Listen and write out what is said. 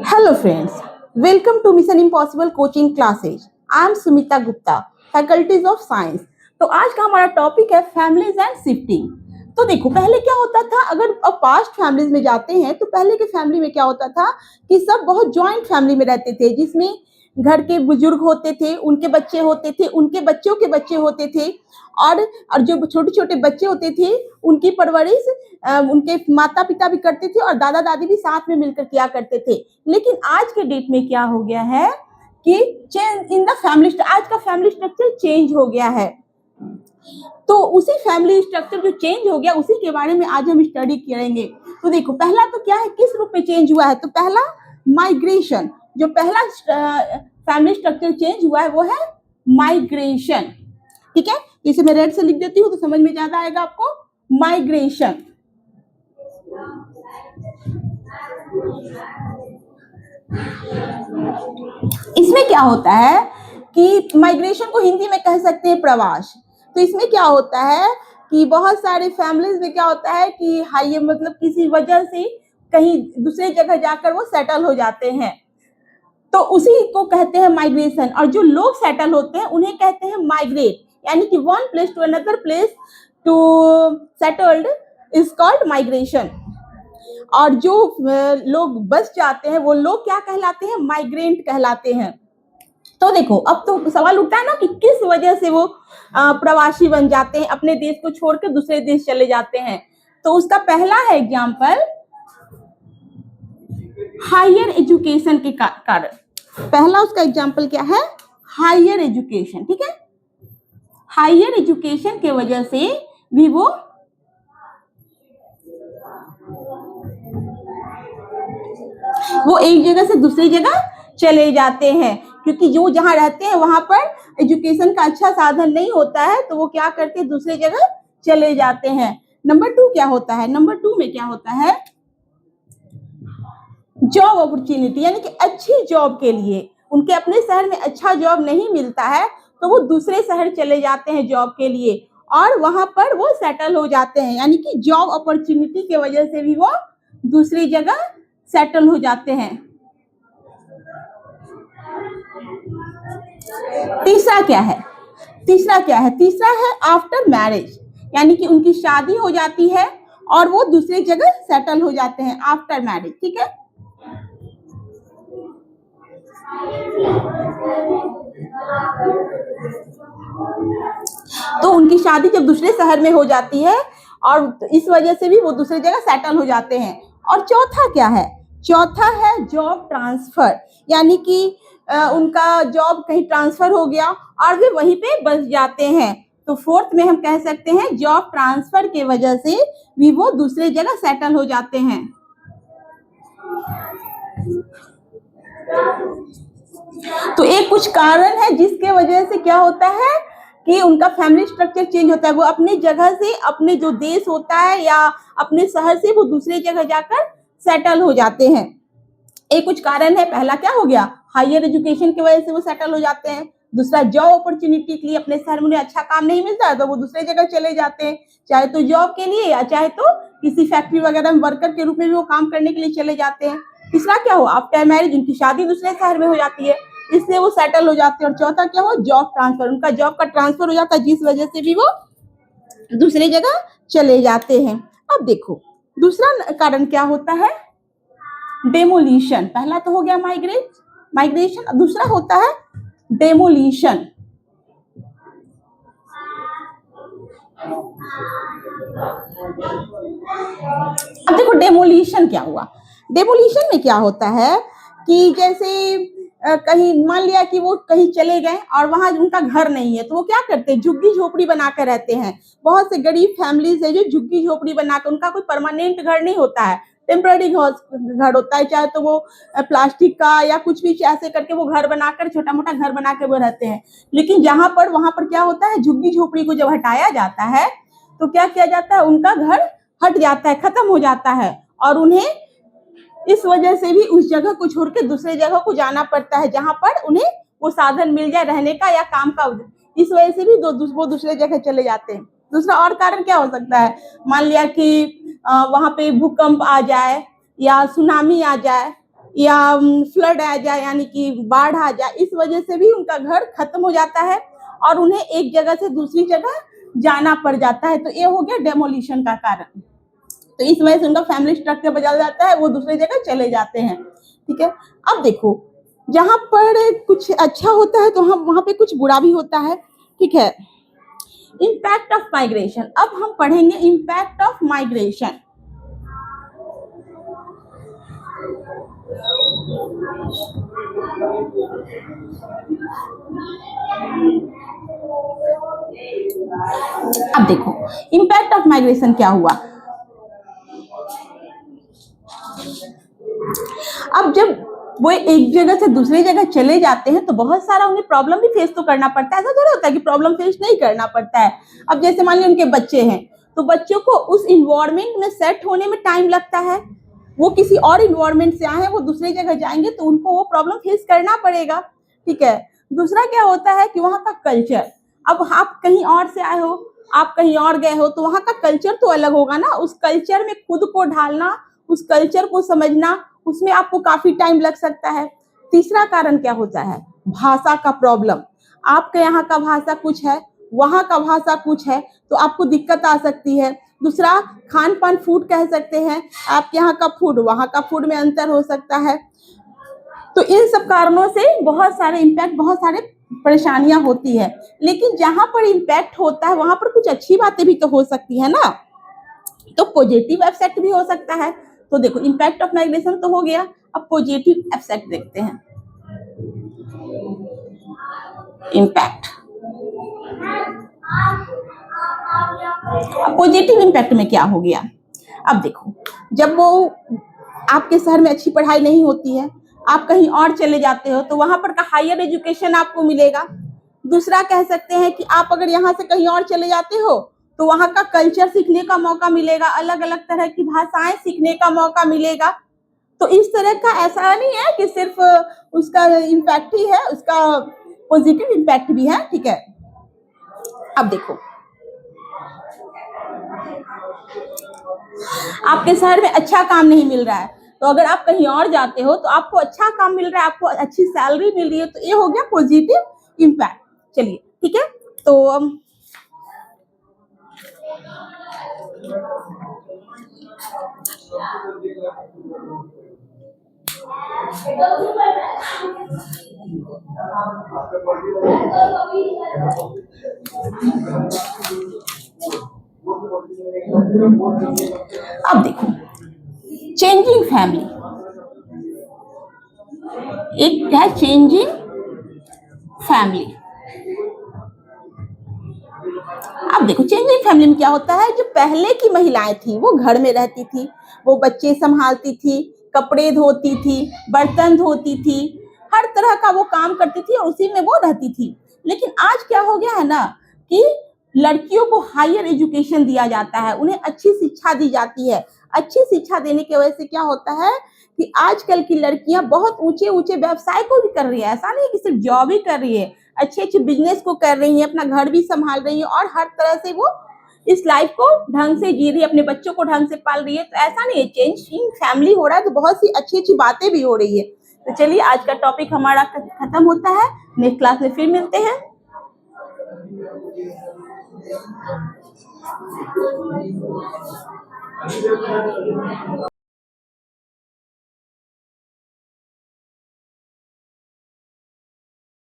Hello friends, welcome to Mission Impossible coaching classes. I am Sumita Gupta, faculties of science. तो आज का हमारा topic है families and shifting. तो देखो पहले क्या होता था, अगर अब पास्ट फैमिलीज में जाते हैं तो पहले के फैमिली में क्या होता था कि सब बहुत जॉइंट फैमिली में रहते थे, जिसमें घर के बुजुर्ग होते थे, उनके बच्चे होते थे, उनके बच्चों के बच्चे होते थे और जो छोटे छोटे बच्चे होते थे उनकी परवरिश उनके माता पिता भी करते थे और दादा दादी भी साथ में मिलकर किया करते थे। लेकिन आज के डेट में क्या हो गया है कि चेंज इन द फैमिली, आज का फैमिली स्ट्रक्चर चेंज हो गया है। तो उसी फैमिली स्ट्रक्चर जो चेंज हो गया उसी के बारे में आज हम स्टडी करेंगे। तो देखो पहला तो क्या है, किस रूप में चेंज हुआ है। तो पहला माइग्रेशन, जो पहला फैमिली स्ट्रक्चर चेंज हुआ है वो है माइग्रेशन। ठीक है, इसे मैं रेड से लिख देती हूँ तो समझ में ज्यादा आएगा आपको। माइग्रेशन, इसमें क्या होता है कि माइग्रेशन को हिंदी में कह सकते हैं प्रवास। तो इसमें क्या होता है कि बहुत सारे फैमिलीज में क्या होता है कि हाई मतलब किसी वजह से कहीं दूसरे जगह जाकर वो सेटल हो जाते हैं, तो उसी को कहते हैं माइग्रेशन। और जो लोग सेटल होते हैं उन्हें कहते हैं माइग्रेट, यानी कि one place to another place to settled is called migration. और जो लोग बस जाते हैं वो लोग क्या कहलाते हैं, माइग्रेंट कहलाते हैं। तो देखो अब तो सवाल उठता है ना कि किस वजह से वो प्रवासी बन जाते हैं, अपने देश को छोड़कर दूसरे देश चले जाते हैं। तो उसका पहला है एग्जाम्पल हायर एजुकेशन के कारण। पहला उसका एग्जाम्पल क्या है, हायर एजुकेशन। ठीक है, हायर एजुकेशन के वजह से भी वो एक जगह से दूसरी जगह चले जाते हैं, क्योंकि जो जहां रहते हैं वहां पर एजुकेशन का अच्छा साधन नहीं होता है, तो वो क्या करते हैं, दूसरी जगह चले जाते हैं। नंबर टू क्या होता है, नंबर टू में क्या होता है, जॉब अपॉर्चुनिटी, यानी कि अच्छी जॉब के लिए उनके अपने शहर में अच्छा जॉब नहीं मिलता है तो वो दूसरे शहर चले जाते हैं जॉब के लिए और वहां पर वो सेटल हो जाते हैं, यानी कि जॉब अपॉर्चुनिटी की वजह से भी वो दूसरी जगह सेटल हो जाते हैं। तीसरा क्या है, तीसरा है आफ्टर मैरिज, यानी कि उनकी शादी हो जाती है और वो दूसरी जगह सेटल हो जाते हैं आफ्टर मैरिज। ठीक है, तो उनकी शादी जब दूसरे शहर में हो जाती है और इस वजह से भी वो दूसरी जगह सेटल हो जाते हैं। और चौथा क्या है, चौथा है जॉब ट्रांसफर, यानी कि उनका जॉब कहीं ट्रांसफर हो गया और वे वहीं पे बस जाते हैं। तो फोर्थ में हम कह सकते हैं जॉब ट्रांसफर के वजह से भी वो दूसरे जगह सेटल हो जाते हैं। तो एक कुछ कारण है जिसके वजह से क्या होता है कि उनका फैमिली स्ट्रक्चर चेंज होता है। वो अपनी जगह से, अपने जो देश होता है या अपने शहर से वो दूसरे जगह जाकर सेटल हो जाते हैं। एक कुछ कारण है, पहला क्या हो गया, हायर एजुकेशन की वजह से वो सेटल हो जाते हैं। दूसरा जॉब अपॉर्चुनिटी के लिए, अपने शहर में उन्हें अच्छा काम नहीं मिलता है तो वो दूसरे जगह चले जाते हैं, चाहे तो जॉब के लिए या चाहे तो किसी फैक्ट्री वगैरह में वर्कर के रूप में भी वो काम करने के लिए चले जाते हैं। तीसरा क्या हो, आफ्टर मैरिज उनकी शादी दूसरे शहर में हो जाती है, इससे वो सेटल हो जाते हैं। और चौथा क्या हो, जॉब ट्रांसफर, उनका जॉब का ट्रांसफर हो जाता है जिस वजह से भी वो दूसरी जगह चले जाते हैं। अब देखो दूसरा कारण क्या होता है, डेमोलिशन। पहला तो हो गया माइग्रेशन, दूसरा होता है डेमोलिशन। अब देखो डेमोलिशन क्या हुआ, डेमोलिशन में क्या होता है कि जैसे कहीं मान लिया कि वो कहीं चले गए और वहां उनका घर नहीं है, तो वो क्या करते हैं, झुग्गी झोपड़ी बनाकर रहते हैं। बहुत से गरीब फैमिलीज है जो झुग्गी झोपड़ी बनाकर, उनका कोई परमानेंट घर नहीं होता है, टेम्पररी घर होता है, चाहे तो वो प्लास्टिक का या कुछ भी ऐसे करके वो घर बनाकर, छोटा मोटा घर बनाकर वो रहते हैं। लेकिन वहां पर क्या होता है, झुग्गी झोपड़ी को जब हटाया जाता है तो क्या किया जाता है, उनका घर हट जाता है, खत्म हो जाता है और उन्हें इस वजह से भी उस जगह को छोड़ के दूसरे जगह को जाना पड़ता है जहां पर उन्हें वो साधन मिल जाए रहने का या काम का। इस वजह से भी वो दूसरे जगह चले जाते हैं। दूसरा और कारण क्या हो सकता है, मान लिया कि वहां पे भूकंप आ जाए या सुनामी आ जाए या फ्लड आ जाए, यानी कि बाढ़ आ जाए, इस वजह से भी उनका घर खत्म हो जाता है और उन्हें एक जगह से दूसरी जगह जाना पड़ जाता है। तो ये हो गया डेमोलिशन का कारण। तो इस वजह से उनका फैमिली स्ट्रक्चर बदल जाता है, वो दूसरी जगह चले जाते हैं। ठीक है, अब देखो, जहां पर कुछ अच्छा होता है तो हम वहां पे कुछ बुरा भी होता है। ठीक है, इम्पैक्ट ऑफ माइग्रेशन। अब हम पढ़ेंगे इम्पैक्ट ऑफ माइग्रेशन। अब देखो इम्पैक्ट ऑफ माइग्रेशन क्या हुआ। अब जब वो एक जगह से दूसरी जगह चले जाते हैं तो बहुत सारा उन्हें प्रॉब्लम भी फेस तो करना पड़ता है। ऐसा थोड़ा होता है कि प्रॉब्लम फेस नहीं करना पड़ता है। अब जैसे मान लीजिए उनके बच्चे हैं, तो बच्चों को उस इन्वायरमेंट में सेट होने में टाइम लगता है। वो किसी और इन्वायरमेंट से आए हैं, वो दूसरी जगह जाएंगे तो उनको वो प्रॉब्लम फेस करना पड़ेगा। ठीक है, दूसरा क्या होता है कि वहाँ का कल्चर। अब आप कहीं और से आए हो, आप कहीं और गए हो, तो वहाँ का कल्चर तो अलग होगा ना। उस कल्चर में खुद को ढालना, उस कल्चर को समझना, उसमें आपको काफी टाइम लग सकता है। तीसरा कारण क्या होता है, भाषा का प्रॉब्लम। आपके यहाँ का भाषा कुछ है, वहां का भाषा कुछ है, तो आपको दिक्कत आ सकती है। दूसरा, खान पान, फूड कह सकते हैं, आपके यहाँ का फूड वहां का फूड में अंतर हो सकता है। तो इन सब कारणों से बहुत सारे इम्पैक्ट, बहुत सारे परेशानियां होती है। लेकिन जहां पर इम्पैक्ट होता है वहां पर कुछ अच्छी बातें भी तो हो सकती है ना, तो पॉजिटिव एफेक्ट भी हो सकता है। तो देखो इम्पैक्ट ऑफ माइग्रेशन तो हो गया, अब पॉजिटिव एफेक्ट देखते हैं। इम्पैक्ट, अब पॉजिटिव इम्पैक्ट में क्या हो गया। अब देखो, जब वो आपके शहर में अच्छी पढ़ाई नहीं होती है, आप कहीं और चले जाते हो, तो वहां पर का हायर एजुकेशन आपको मिलेगा। दूसरा कह सकते हैं कि आप अगर यहाँ से कहीं और चले जाते हो तो वहां का कल्चर सीखने का मौका मिलेगा, अलग अलग तरह की भाषाएं सीखने का मौका मिलेगा। तो इस तरह का ऐसा नहीं है कि सिर्फ उसका इम्पैक्ट ही है, उसका पॉजिटिव इम्पैक्ट भी है। ठीक है, अब देखो, आपके शहर में अच्छा काम नहीं मिल रहा है, तो अगर आप कहीं और जाते हो तो आपको अच्छा काम मिल रहा है, आपको अच्छी सैलरी मिल रही है, तो ये हो गया पॉजिटिव इम्पैक्ट। चलिए ठीक है, तो अब देखो, चेंजिंग फैमिली, एक है चेंजिंग फैमिली। अब देखो चेंजिंग फैमिली में क्या होता है, जो पहले की महिलाएं थी वो घर में रहती थी, वो बच्चे संभालती थी, कपड़े धोती थी, बर्तन धोती थी, हर तरह का वो काम करती थी और उसी में वो रहती थी। लेकिन आज क्या हो गया है ना कि लड़कियों को हायर एजुकेशन दिया जाता है, उन्हें अच्छी शिक्षा दी जाती है। अच्छी शिक्षा देने की वजह से क्या होता है कि आजकल की लड़कियां बहुत ऊंचे ऊंचे व्यवसाय को भी कर रही है। ऐसा नहीं कि सिर्फ जॉब ही कर रही है, अच्छे अच्छे बिजनेस को कर रही है, अपना घर भी संभाल रही है और हर तरह से वो इस लाइफ को ढंग से जी रही है, अपने बच्चों को ढंग से पाल रही है। तो ऐसा नहीं है, चेंजिंग फैमिली हो रहा है तो बहुत सी अच्छी अच्छी बातें भी हो रही है। तो चलिए आज का टॉपिक हमारा खत्म होता है, नेक्स्ट क्लास में फिर मिलते हैं।